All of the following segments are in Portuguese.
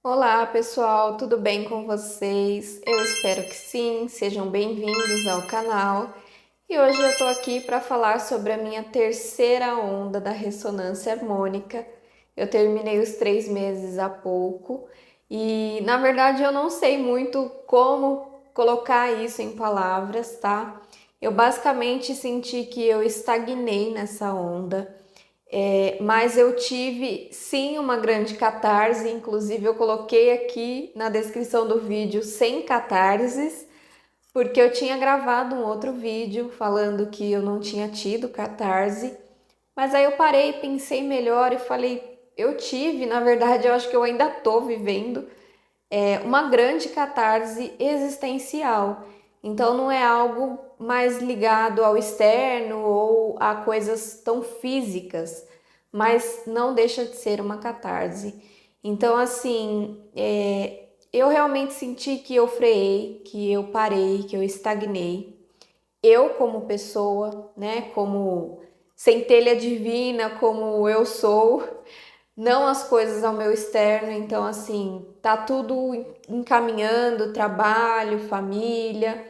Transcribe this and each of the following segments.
Olá, pessoal, tudo bem com vocês? Eu espero que sim, sejam bem-vindos ao canal. E hoje eu tô aqui para falar sobre a minha terceira onda da ressonância harmônica. Eu terminei os 3 meses há pouco e, na verdade, eu não sei muito como colocar isso em palavras, tá? Eu basicamente senti que eu estagnei nessa onda. Mas eu tive sim uma grande catarse, inclusive eu coloquei aqui na descrição do vídeo sem catarses, porque eu tinha gravado um outro vídeo falando que eu não tinha tido catarse, mas aí eu parei, pensei melhor e falei, eu tive, na verdade eu acho que eu ainda tô vivendo uma grande catarse existencial. Então não é algo mais ligado ao externo ou a coisas tão físicas, mas não deixa de ser uma catarse. Então, assim, eu realmente senti que eu freiei, que eu parei, que eu estagnei. Eu, como pessoa, né, como centelha divina, como eu sou, não as coisas ao meu externo, então assim, tá tudo encaminhando, trabalho, família,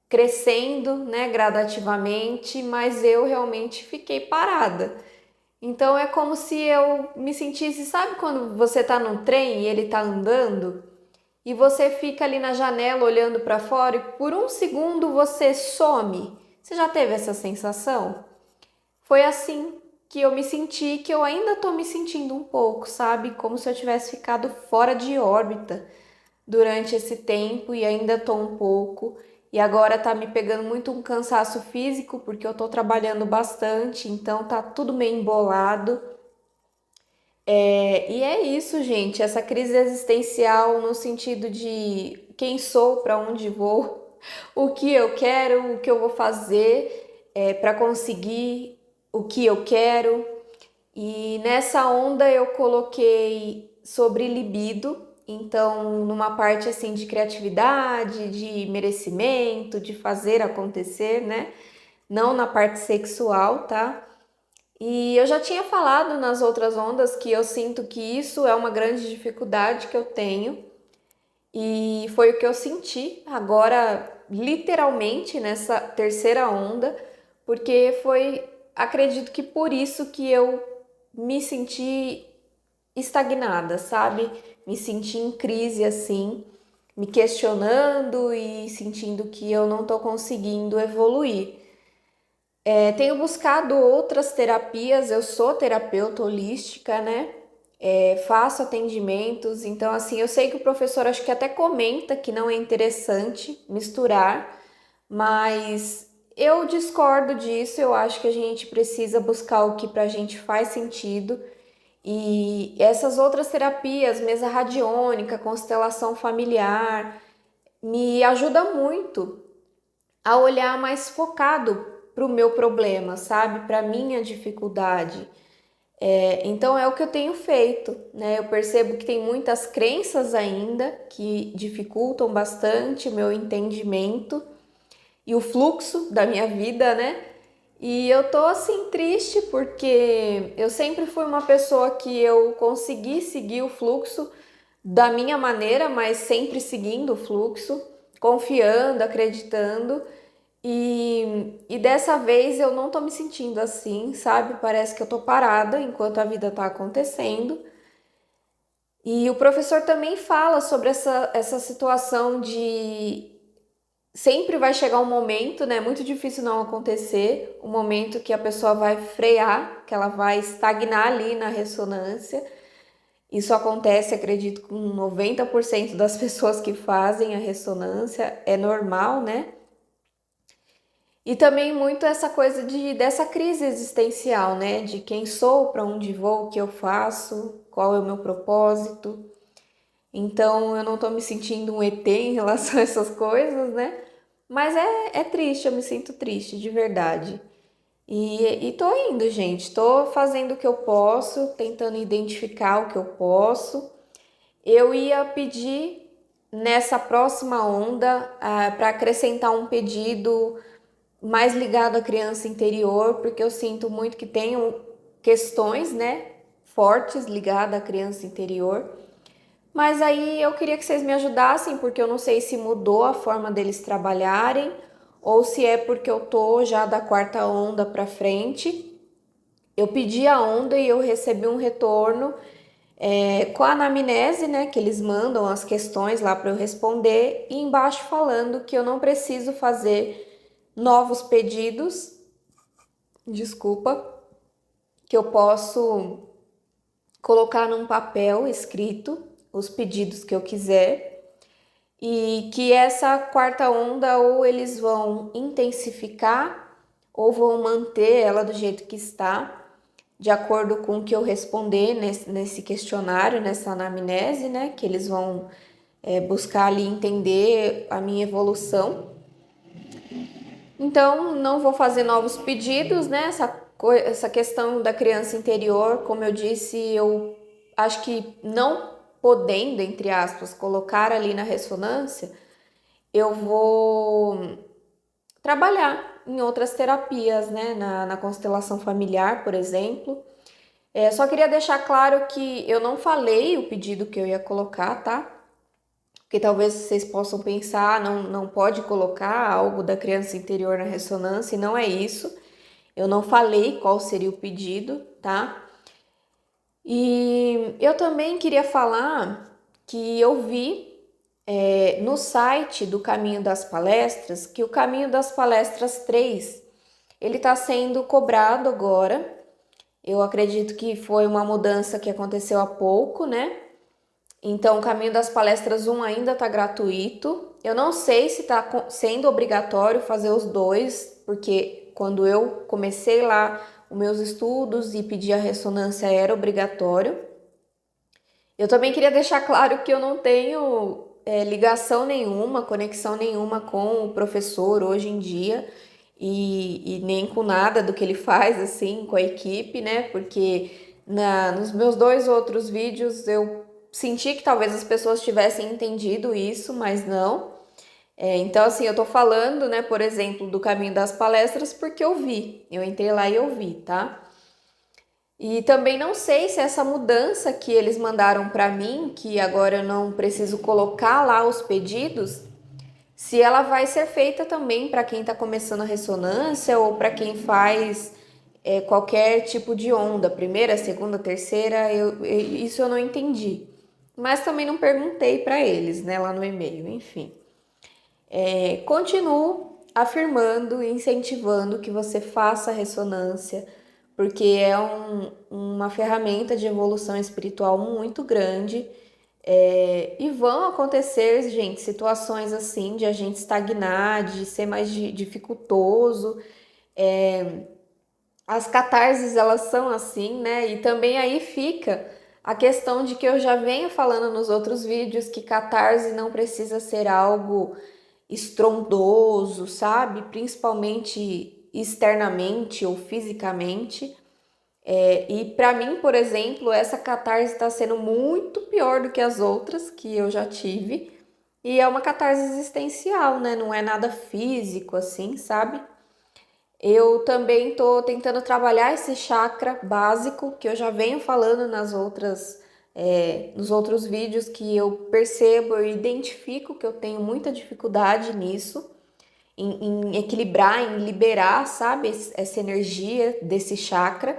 crescendo, né, gradativamente, mas eu realmente fiquei parada. Então é como se eu me sentisse, sabe quando você tá num trem e ele tá andando e você fica ali na janela olhando para fora e por um segundo você some? Você já teve essa sensação? Foi assim que eu me senti, que eu ainda tô me sentindo um pouco, sabe? Como se eu tivesse ficado fora de órbita durante esse tempo e ainda tô um pouco. E agora tá me pegando muito um cansaço físico, porque eu tô trabalhando bastante, então tá tudo meio embolado. E é isso, gente, essa crise existencial no sentido de quem sou, para onde vou, o que eu quero, o que eu vou fazer para conseguir o que eu quero. E nessa onda eu coloquei sobre libido, então numa parte assim de criatividade, de merecimento, de fazer acontecer, né? Não na parte sexual, tá? E eu já tinha falado nas outras ondas que eu sinto que isso é uma grande dificuldade que eu tenho, e foi o que eu senti agora, literalmente, nessa terceira onda, porque foi, acredito que por isso que eu me senti estagnada, sabe? Me senti em crise assim, me questionando e sentindo que eu não tô conseguindo evoluir. Tenho buscado outras terapias, eu sou terapeuta holística, né? Faço atendimentos, então assim, eu sei que o professor acho que até comenta que não é interessante misturar, mas eu discordo disso, eu acho que a gente precisa buscar o que pra gente faz sentido. E essas outras terapias, mesa radiônica, constelação familiar, me ajuda muito a olhar mais focado para o meu problema, sabe? Para minha dificuldade. Então é o que eu tenho feito, né? Eu percebo que tem muitas crenças ainda que dificultam bastante o meu entendimento e o fluxo da minha vida, né? E eu tô assim triste porque eu sempre fui uma pessoa que eu consegui seguir o fluxo da minha maneira, mas sempre seguindo o fluxo, confiando, acreditando. E dessa vez eu não tô me sentindo assim, sabe? Parece que eu tô parada enquanto a vida tá acontecendo. E o professor também fala sobre essa situação de sempre vai chegar um momento, né? Muito difícil não acontecer, um momento que a pessoa vai frear, que ela vai estagnar ali na ressonância. Isso acontece, acredito, com 90% das pessoas que fazem a ressonância, é normal, né? E também muito essa coisa dessa crise existencial, né? De quem sou, para onde vou, o que eu faço, qual é o meu propósito. Então eu não tô me sentindo um ET em relação a essas coisas, né? Mas é triste, eu me sinto triste, de verdade. E tô indo, gente. Tô fazendo o que eu posso, tentando identificar o que eu posso. Eu ia pedir nessa próxima onda para acrescentar um pedido mais ligado à criança interior, porque eu sinto muito que tenho questões, né, fortes ligadas à criança interior, Mas aí eu queria que vocês me ajudassem, porque eu não sei se mudou a forma deles trabalharem ou se é porque eu tô já da quarta onda para frente. Eu pedi a onda e eu recebi um retorno com a anamnese, né? Que eles mandam as questões lá para eu responder, e embaixo falando que eu não preciso fazer novos pedidos, desculpa, que eu posso colocar num papel escrito os pedidos que eu quiser. E que essa quarta onda ou eles vão intensificar ou vão manter ela do jeito que está, de acordo com o que eu responder nesse questionário, nessa anamnese, né? Que eles vão buscar ali entender a minha evolução. Então, não vou fazer novos pedidos, né? Essa questão da criança interior, como eu disse, eu acho que não podendo, entre aspas, colocar ali na ressonância, eu vou trabalhar em outras terapias, né? Na constelação familiar, por exemplo. Só queria deixar claro que eu não falei o pedido que eu ia colocar, tá? Porque talvez vocês possam pensar, não pode colocar algo da criança interior na ressonância, e não é isso. Eu não falei qual seria o pedido, tá? E eu também queria falar que eu vi no site do Caminho das Palestras que o Caminho das Palestras 3 ele está sendo cobrado agora. Eu acredito que foi uma mudança que aconteceu há pouco, né? Então, o Caminho das Palestras 1 ainda está gratuito. Eu não sei se está sendo obrigatório fazer os dois, porque quando eu comecei lá os meus estudos e pedi a ressonância era obrigatório. Eu também queria deixar claro que eu não tenho ligação nenhuma, conexão nenhuma com o professor hoje em dia e nem com nada do que ele faz, assim, com a equipe, né? Porque nos meus dois outros vídeos eu senti que talvez as pessoas tivessem entendido isso, mas não. Então, assim, eu tô falando, né, por exemplo, do Caminho das Palestras porque eu vi. Eu entrei lá e eu vi, tá? E também não sei se essa mudança que eles mandaram para mim, que agora eu não preciso colocar lá os pedidos, se ela vai ser feita também para quem está começando a ressonância ou para quem faz qualquer tipo de onda, primeira, segunda, terceira, isso eu não entendi. Mas também não perguntei para eles, né, lá no e-mail, enfim. Continuo afirmando e incentivando que você faça ressonância, porque é uma ferramenta de evolução espiritual muito grande. E vão acontecer, gente, situações assim de a gente estagnar, de ser mais dificultoso. As catarses, elas são assim, né? E também aí fica a questão de que eu já venho falando nos outros vídeos que catarse não precisa ser algo estrondoso, sabe? Principalmente externamente ou fisicamente. E para mim, por exemplo, essa catarse está sendo muito pior do que as outras que eu já tive. E é uma catarse existencial, né? Não é nada físico assim, sabe? Eu também tô tentando trabalhar esse chakra básico que eu já venho falando nos outros vídeos que eu percebo, eu identifico que eu tenho muita dificuldade nisso, em equilibrar, em liberar, sabe, essa energia desse chakra.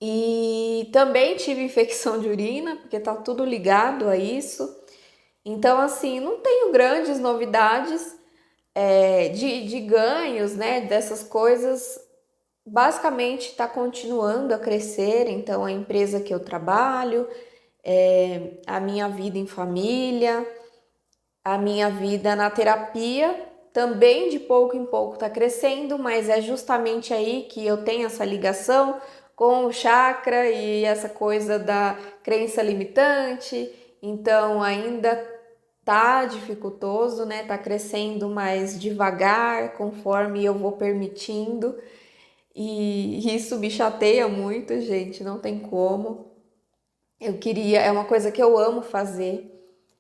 E também tive infecção de urina, porque tá tudo ligado a isso. Então, assim, não tenho grandes novidades de ganhos, né? Dessas coisas. Basicamente está continuando a crescer. Então, a empresa que eu trabalho, a minha vida em família, a minha vida na terapia também de pouco em pouco está crescendo, mas é justamente aí que eu tenho essa ligação com o chakra e essa coisa da crença limitante. Então ainda tá dificultoso, né? Tá crescendo mais devagar conforme eu vou permitindo. E isso me chateia muito, gente, não tem como. É uma coisa que eu amo fazer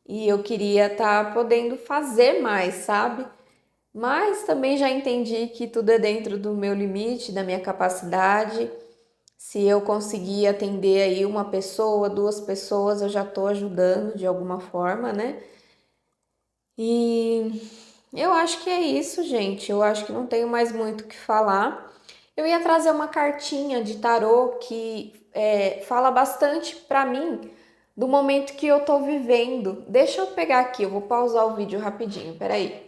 e eu queria estar podendo fazer mais, sabe? Mas também já entendi que tudo é dentro do meu limite, da minha capacidade. Se eu conseguir atender aí uma pessoa, duas pessoas, eu já tô ajudando de alguma forma, né? E eu acho que é isso, gente. Eu acho que não tenho mais muito o que falar. Eu ia trazer uma cartinha de tarô que fala bastante pra mim do momento que eu tô vivendo. Deixa eu pegar aqui, eu vou pausar o vídeo rapidinho, peraí.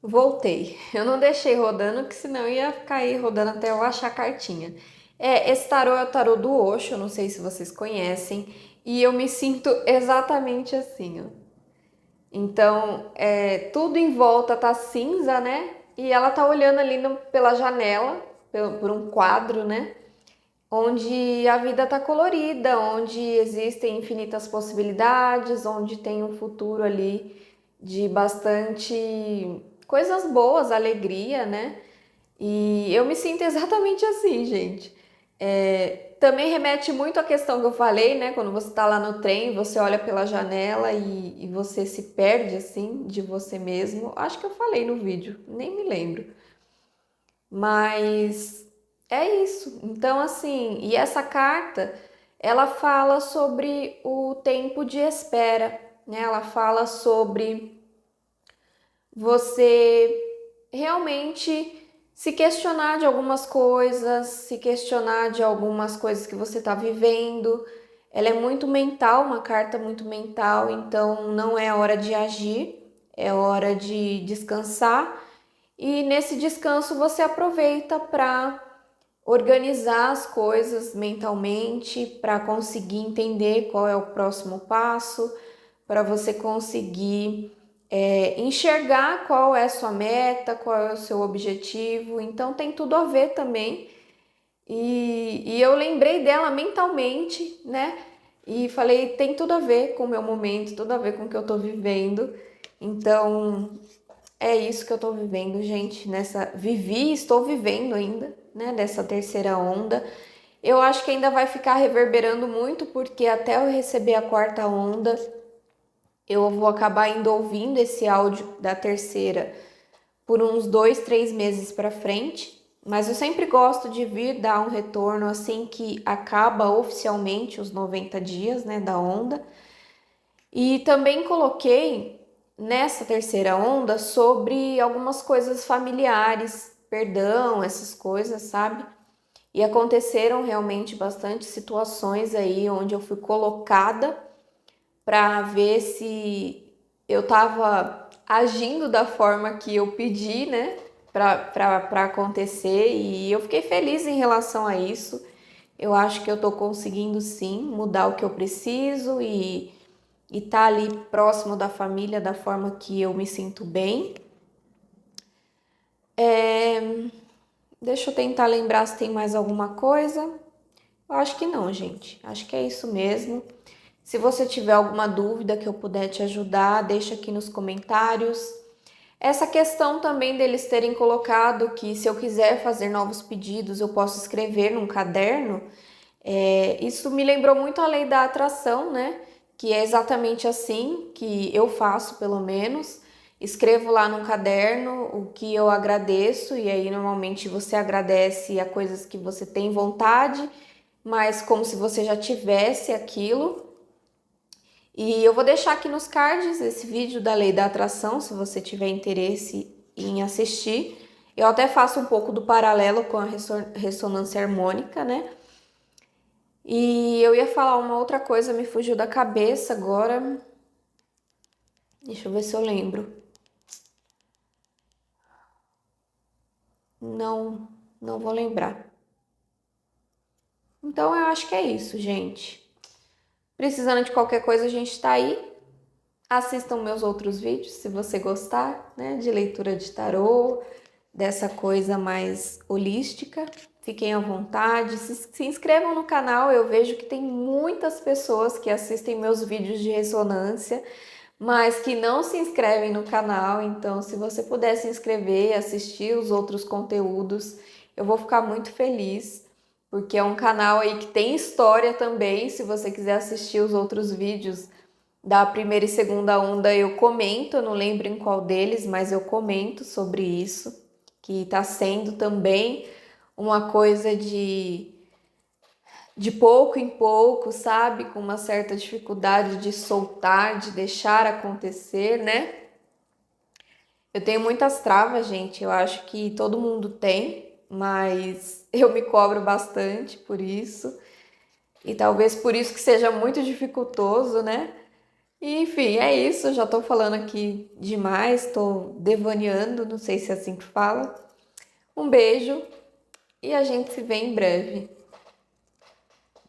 Voltei. Eu não deixei rodando, que senão ia cair rodando até eu achar a cartinha. Esse tarô é o tarô do Osho, eu não sei se vocês conhecem, e eu me sinto exatamente assim, ó. Então, tudo em volta tá cinza, né? E ela tá olhando ali pela janela, por um quadro, né? Onde a vida tá colorida, onde existem infinitas possibilidades, onde tem um futuro ali de bastante coisas boas, alegria, né? E eu me sinto exatamente assim, gente. Também remete muito à questão que eu falei, né? Quando você tá lá no trem, você olha pela janela e você se perde, assim, de você mesmo. Acho que eu falei no vídeo, nem me lembro. Mas é isso. Então, assim, e essa carta, ela fala sobre o tempo de espera, né? Ela fala sobre você realmente se questionar de algumas coisas, se questionar de algumas coisas que você está vivendo. Ela é muito mental, uma carta muito mental, então não é hora de agir, é hora de descansar. E nesse descanso você aproveita para organizar as coisas mentalmente, para conseguir entender qual é o próximo passo, para você conseguir enxergar qual é a sua meta, qual é o seu objetivo. Então tem tudo a ver também. E eu lembrei dela mentalmente, né? E falei, tem tudo a ver com o meu momento, tudo a ver com o que eu tô vivendo. Então, é isso que eu tô vivendo, gente. Vivi e estou vivendo ainda, né? Dessa terceira onda. Eu acho que ainda vai ficar reverberando muito, porque até eu receber a quarta onda, eu vou acabar ainda ouvindo esse áudio da terceira por uns 2, 3 meses para frente. Mas eu sempre gosto de vir dar um retorno assim que acaba oficialmente os 90 dias, né, da onda. E também coloquei nessa terceira onda sobre algumas coisas familiares, perdão, essas coisas, sabe? E aconteceram realmente bastante situações aí onde eu fui colocada para ver se eu estava agindo da forma que eu pedi, né, para acontecer, e eu fiquei feliz em relação a isso. Eu acho que eu estou conseguindo sim mudar o que eu preciso e tá ali próximo da família da forma que eu me sinto bem. Deixa eu tentar lembrar se tem mais alguma coisa. Eu acho que não, gente. Acho que é isso mesmo. Se você tiver alguma dúvida que eu puder te ajudar, deixa aqui nos comentários. Essa questão também deles terem colocado que se eu quiser fazer novos pedidos, eu posso escrever num caderno. Isso me lembrou muito a lei da atração, né? Que é exatamente assim que eu faço, pelo menos. Escrevo lá no caderno o que eu agradeço, e aí normalmente você agradece a coisas que você tem vontade, mas como se você já tivesse aquilo. E eu vou deixar aqui nos cards esse vídeo da lei da atração, se você tiver interesse em assistir. Eu até faço um pouco do paralelo com a ressonância harmônica, né? E eu ia falar uma outra coisa, me fugiu da cabeça agora. Deixa eu ver se eu lembro. Não, não vou lembrar. Então eu acho que é isso, gente. Precisando de qualquer coisa, a gente tá aí. Assistam meus outros vídeos, se você gostar, né, de leitura de tarô, dessa coisa mais holística. Fiquem à vontade, se inscrevam no canal. Eu vejo que tem muitas pessoas que assistem meus vídeos de ressonância, mas que não se inscrevem no canal. Então, se você puder se inscrever, assistir os outros conteúdos, eu vou ficar muito feliz, porque é um canal aí que tem história também. Se você quiser assistir os outros vídeos da primeira e segunda onda, eu comento, eu não lembro em qual deles, mas eu comento sobre isso, que está sendo também uma coisa de pouco em pouco, sabe? Com uma certa dificuldade de soltar, de deixar acontecer, né? Eu tenho muitas travas, gente. Eu acho que todo mundo tem, mas eu me cobro bastante por isso. E talvez por isso que seja muito dificultoso, né? E, enfim, é isso. Já tô falando aqui demais, tô devaneando, não sei se é assim que fala. Um beijo e a gente se vê em breve.